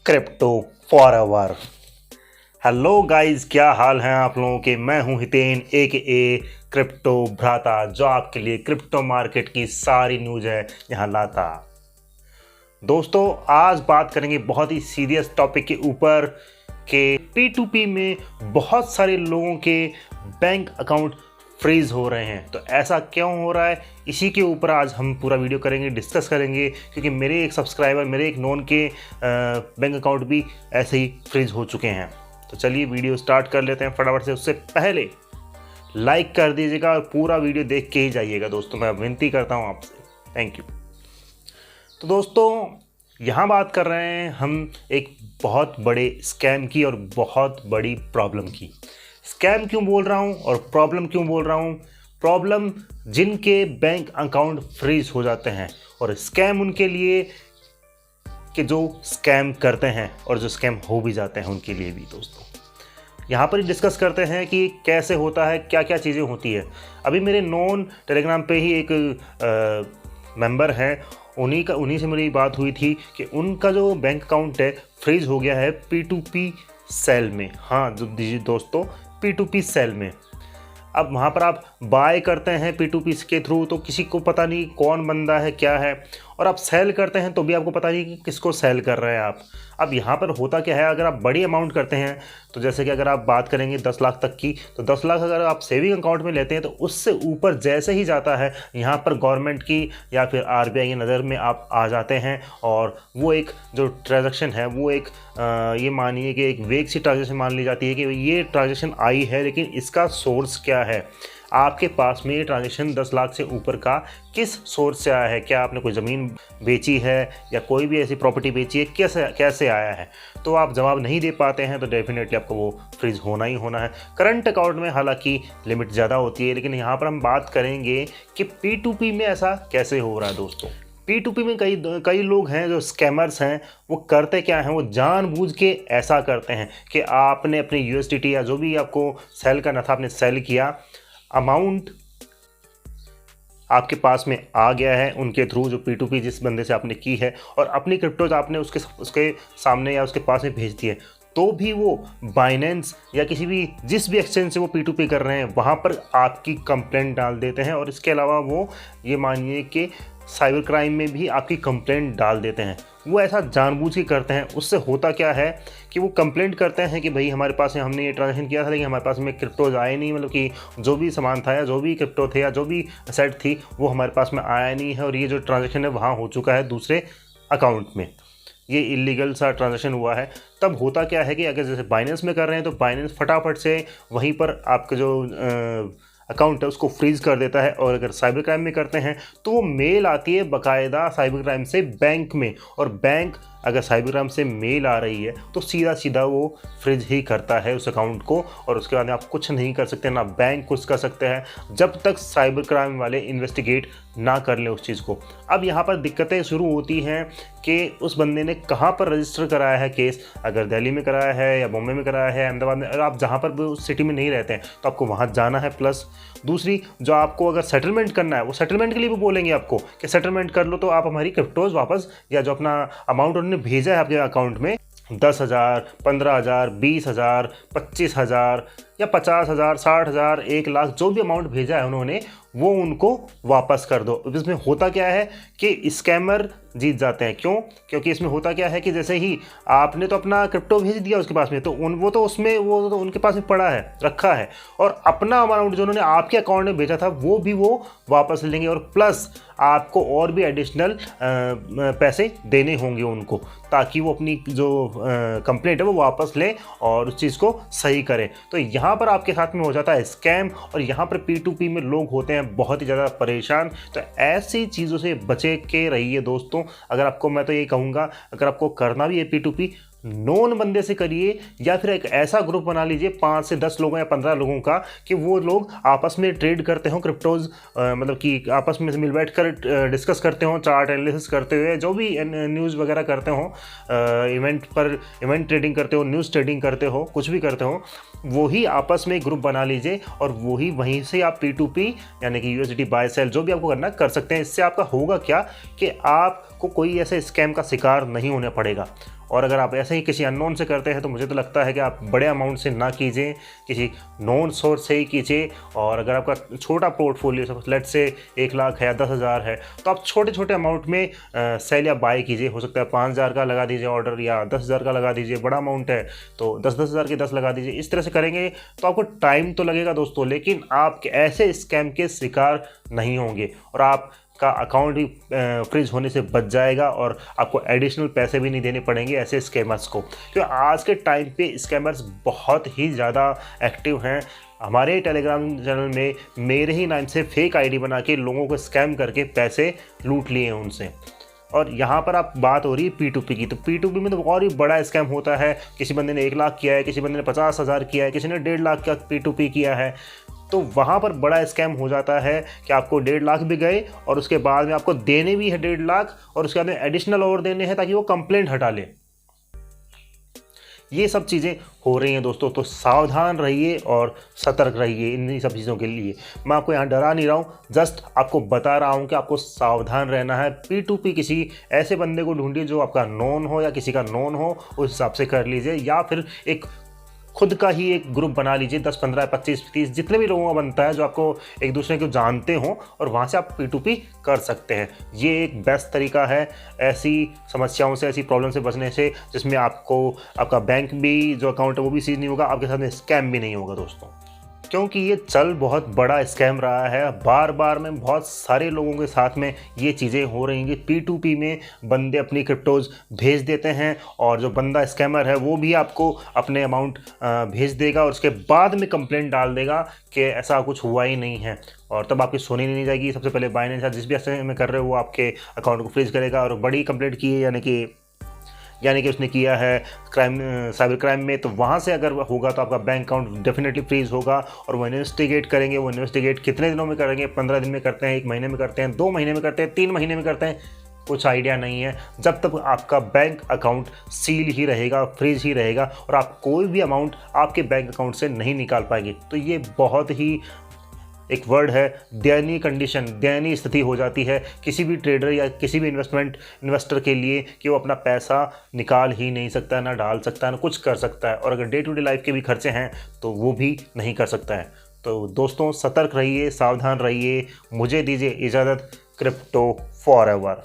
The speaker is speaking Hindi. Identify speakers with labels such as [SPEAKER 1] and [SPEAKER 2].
[SPEAKER 1] Crypto forever. हेलो गाइस, क्या हाल हैं आप लोगों के। मैं हूं हितेन ए क्रिप्टो भ्राता, जो आपके लिए क्रिप्टो मार्केट की सारी न्यूज़ है यहाँ लाता। दोस्तों, आज बात करेंगे बहुत ही सीरियस टॉपिक के ऊपर कि P2P में बहुत सारे लोगों के बैंक अकाउंट फ्रीज हो रहे हैं। तो ऐसा क्यों हो रहा है, इसी के ऊपर आज हम पूरा वीडियो करेंगे, डिस्कस करेंगे। क्योंकि मेरे एक सब्सक्राइबर, मेरे एक नॉन के बैंक अकाउंट भी ऐसे ही फ्रीज हो चुके हैं। तो चलिए वीडियो स्टार्ट कर लेते हैं फटाफट से। उससे पहले लाइक कर दीजिएगा और पूरा वीडियो देख के ही जाइएगा दोस्तों, मैं विनती करता हूँ आपसे। Thank you. तो दोस्तों, यहाँ बात कर रहे हैं हम एक बहुत बड़े स्कैम की और बहुत बड़ी प्रॉब्लम की। स्कैम क्यों बोल रहा हूँ और प्रॉब्लम क्यों बोल रहा हूँ। प्रॉब्लम जिनके बैंक अकाउंट फ्रीज हो जाते हैं, और स्कैम उनके लिए कि जो स्कैम करते हैं और जो स्कैम हो भी जाते हैं उनके लिए भी। दोस्तों, यहाँ पर डिस्कस करते हैं कि कैसे होता है, क्या क्या चीज़ें होती है। अभी मेरे नॉन टेलीग्राम पे ही एक मेंबर हैं, उन्हीं से मेरी बात हुई थी कि उनका जो बैंक अकाउंट है फ्रीज हो गया है P2P सेल में। हाँ दोस्तों, P2P सेल में। अब वहाँ पर आप बाय करते हैं P2P के थ्रू, तो किसी को पता नहीं कौन बंदा है, क्या है। और आप सेल करते हैं तो भी आपको पता नहीं कि किसको सेल कर रहे हैं आप। अब यहाँ पर होता क्या है, अगर आप बड़ी अमाउंट करते हैं, तो जैसे कि अगर आप बात करेंगे 10 लाख तक की, तो 10 लाख अगर आप सेविंग अकाउंट में लेते हैं तो उससे ऊपर जैसे ही जाता है, यहाँ पर गवर्नमेंट की या फिर RBI की नज़र में आप आ जाते हैं। और वो एक जो ट्रांजैक्शन है वो एक ये मानिए कि एक वेग सी ट्रांजैक्शन मान ली जाती है कि ये ट्रांजैक्शन आई है, लेकिन इसका सोर्स क्या है। आपके पास में ये ट्रांजैक्शन 10 लाख से ऊपर का किस सोर्स से आया है। क्या आपने कोई ज़मीन बेची है या कोई भी ऐसी प्रॉपर्टी बेची है, कैसे आया है। तो आप जवाब नहीं दे पाते हैं तो डेफिनेटली आपको वो फ्रीज होना ही होना है। करंट अकाउंट में हालांकि लिमिट ज़्यादा होती है, लेकिन यहाँ पर हम बात करेंगे कि P2P में ऐसा कैसे हो रहा है। दोस्तों, P2P में कई लोग हैं जो स्कैमर्स हैं। वो करते क्या हैं, वो जानबूझ के ऐसा करते हैं कि आपने अपनी USDT या जो भी आपको सेल करना था, आपने सेल किया, अमाउंट आपके पास में आ गया है उनके थ्रू, जो P2P जिस बंदे से आपने की है, और अपनी क्रिप्टोज आपने उसके सामने या उसके पास में भेज दी है। तो भी वो बाइनेंस या जिस भी एक्सचेंज से वो P2P कर रहे हैं वहाँ पर आपकी कंप्लेंट डाल देते हैं। और इसके अलावा वो ये मानिए कि साइबर क्राइम में भी आपकी कंप्लेंट डाल देते हैं। वो ऐसा जानबूझ के करते हैं। उससे होता क्या है कि वो कंप्लेंट करते हैं कि भाई हमारे पास में हमने ये ट्रांजेक्शन किया था, लेकिन हमारे पास में क्रिप्टोज आए नहीं, मतलब कि जो भी सामान था या जो भी क्रिप्टो थे या जो भी सेट थी वो हमारे पास में आया नहीं है, और ये जो ट्रांजेक्शन है वहाँ हो चुका है दूसरे अकाउंट में, ये इलीगल सा ट्रांजेक्शन हुआ है। तब होता क्या है कि अगर जैसे बाइनेंस में कर रहे हैं तो बाइनेंस फटाफट से वहीं पर आपका जो अकाउंट है उसको फ्रीज कर देता है। और अगर साइबर क्राइम में करते हैं तो वो मेल आती है बाकायदा साइबर क्राइम से बैंक में, और बैंक अगर साइबर क्राइम से मेल आ रही है तो सीधा सीधा वो फ्रीज ही करता है उस अकाउंट को। और उसके बाद आप कुछ नहीं कर सकते, ना बैंक कुछ कर सकते हैं, जब तक साइबर क्राइम वाले इन्वेस्टिगेट ना कर ले उस चीज़ को। अब यहाँ पर दिक्कतें शुरू होती हैं कि उस बंदे ने कहाँ पर रजिस्टर कराया है केस। अगर दिल्ली में कराया है या बॉम्बे में कराया है, अहमदाबाद में, अगर आप जहाँ पर भी उस सिटी में नहीं रहते हैं तो आपको वहाँ जाना है। प्लस दूसरी, जो आपको अगर सेटलमेंट करना है, वो सेटलमेंट के लिए भी बोलेंगे आपको कि सेटलमेंट कर लो, तो आप हमारी क्रिप्टोज वापस, या जो अपना अमाउंट उन्होंने भेजा है आपके अकाउंट में 10,000, 15,000, 20,000, 25,000 या 50,000, 60,000, 1,00,000, जो भी अमाउंट भेजा है उन्होंने, वो उनको वापस कर दो। इसमें होता क्या है कि स्कैमर जीत जाते हैं। क्यों? क्योंकि इसमें होता क्या है कि जैसे ही आपने तो अपना क्रिप्टो भेज दिया उसके पास में, तो वो तो उनके पास में पड़ा है, रखा है, और अपना अमाउंट जो उन्होंने आपके अकाउंट में भेजा था वो भी वो वापस लेंगे, और प्लस आपको और भी एडिशनल पैसे देने होंगे उनको, ताकि वो अपनी जो कंप्लेंट है वो वापस ले और उस चीज़ को सही करें। तो यहाँ पर आपके साथ में हो जाता है स्कैम, और यहाँ पर P2P में लोग होते हैं बहुत ही ज़्यादा परेशान। तो ऐसी चीज़ों से बचे के रहिए दोस्तों। अगर आपको, मैं तो ये कहूँगा, अगर आपको करना भी है P2P, नॉन बंदे से करिए, या फिर एक ऐसा ग्रुप बना लीजिए 5 से 10 लोगों या 15 लोगों का, कि वो लोग आपस में ट्रेड करते हो क्रिप्टोज, मतलब कि आपस में मिल बैठ कर डिस्कस करते हो, चार्ट एनालिसिस करते हुए, जो भी न्यूज़ वगैरह करते हो, इवेंट ट्रेडिंग करते हो, न्यूज़ ट्रेडिंग करते हो, कुछ भी करते हो, वही आपस में ग्रुप बना लीजिए और वहीं से आप P2P यानी कि USDT बाय सेल जो भी आपको करना कर सकते हैं। इससे आपका होगा क्या कि आपको कोई ऐसे स्कैम का शिकार नहीं होना पड़ेगा। और अगर आप ऐसे ही किसी अननोन से करते हैं तो मुझे तो लगता है कि आप बड़े अमाउंट से ना कीजिए, किसी नोन सोर्स से ही कीजिए। और अगर आपका छोटा पोर्टफोलियो लेट से 1 लाख है या 10,000 है तो आप छोटे छोटे अमाउंट में सेल या बाय कीजिए। हो सकता है 5,000 का लगा दीजिए ऑर्डर, या 10,000 का लगा दीजिए। बड़ा अमाउंट है तो 10,000 के 10 लगा दीजिए। इस तरह से करेंगे तो आपको टाइम तो लगेगा दोस्तों, लेकिन आप ऐसे स्कैम के शिकार नहीं होंगे और आपका अकाउंट भी फ्रीज होने से बच जाएगा और आपको एडिशनल पैसे भी नहीं देने पड़ेंगे ऐसे स्कैमर्स को। क्योंकि आज के टाइम पे स्कैमर्स बहुत ही ज़्यादा एक्टिव हैं। हमारे टेलीग्राम चैनल में मेरे ही नाम से फेक आईडी बना के लोगों को स्कैम करके पैसे लूट लिए हैं उनसे। और यहाँ पर आप बात हो रही है P2P की, तो P2P में तो और भी बड़ा स्कैम होता है। किसी बंदे ने 1 लाख किया है, किसी बंदे ने 50,000 किया है, किसी ने 1.5 लाख का P2P किया है। तो वहाँ पर बड़ा स्कैम हो जाता है कि आपको 1.5 लाख भी गए और उसके बाद में आपको देने भी है 1.5 लाख और उसके बाद में एडिशनल और देने हैं ताकि वो कंप्लेंट हटा ले। ये सब चीज़ें हो रही हैं दोस्तों, तो सावधान रहिए और सतर्क रहिए इन सब चीज़ों के लिए। मैं आपको यहाँ डरा नहीं रहा हूँ, जस्ट आपको बता रहा हूँ कि आपको सावधान रहना है। P2P किसी ऐसे बंदे को ढूंढिए जो आपका नोन हो या किसी का नोन हो, उस हिसाब से कर लीजिए। या फिर एक खुद का ही एक ग्रुप बना लीजिए, 10, 15, 25, 30 जितने भी लोगों का बनता है जो आपको एक दूसरे को जानते हो, और वहाँ से आप P2P कर सकते हैं। ये एक बेस्ट तरीका है ऐसी समस्याओं से, ऐसी प्रॉब्लम से बचने से, जिसमें आपको आपका बैंक भी जो अकाउंट है वो भी सीज नहीं होगा, आपके साथ में स्कैम भी नहीं होगा दोस्तों। क्योंकि ये चल बहुत बड़ा स्कैम रहा है, बार बार में बहुत सारे लोगों के साथ में ये चीज़ें हो रही हैं कि P2P में बंदे अपनी क्रिप्टोज भेज देते हैं और जो बंदा स्कैमर है वो भी आपको अपने अमाउंट भेज देगा और उसके बाद में कंप्लेंट डाल देगा कि ऐसा कुछ हुआ ही नहीं है, और तब आपकी सुनी नहीं जाएगी। सबसे पहले बाइनेंस जिस भी ऐसे में कर रहे हो वो आपके अकाउंट को फ्रीज करेगा। और बड़ी कंप्लेंट की है यानी कि उसने किया है क्राइम, साइबर क्राइम में, तो वहाँ से अगर होगा तो आपका बैंक अकाउंट डेफिनेटली फ्रीज होगा और वो इन्वेस्टिगेट करेंगे। वो इन्वेस्टिगेट कितने दिनों में करेंगे? 15 दिन में करते हैं, 1 महीने में करते हैं, 2 महीने में करते हैं, 3 महीने में करते हैं, कुछ आइडिया नहीं है। जब तक आपका बैंक अकाउंट सील ही रहेगा, फ्रीज ही रहेगा और आप कोई भी अमाउंट आपके बैंक अकाउंट से नहीं निकाल पाएंगे। तो ये बहुत ही एक वर्ड है, दयनीय कंडीशन, दयनीय स्थिति हो जाती है किसी भी ट्रेडर या किसी भी इन्वेस्टर के लिए कि वो अपना पैसा निकाल ही नहीं सकता, ना डाल सकता, ना कुछ कर सकता है। और अगर डे टू डे लाइफ के भी खर्चे हैं तो वो भी नहीं कर सकता है। तो दोस्तों सतर्क रहिए, सावधान रहिए। मुझे दीजिए इजाज़त। Crypto forever.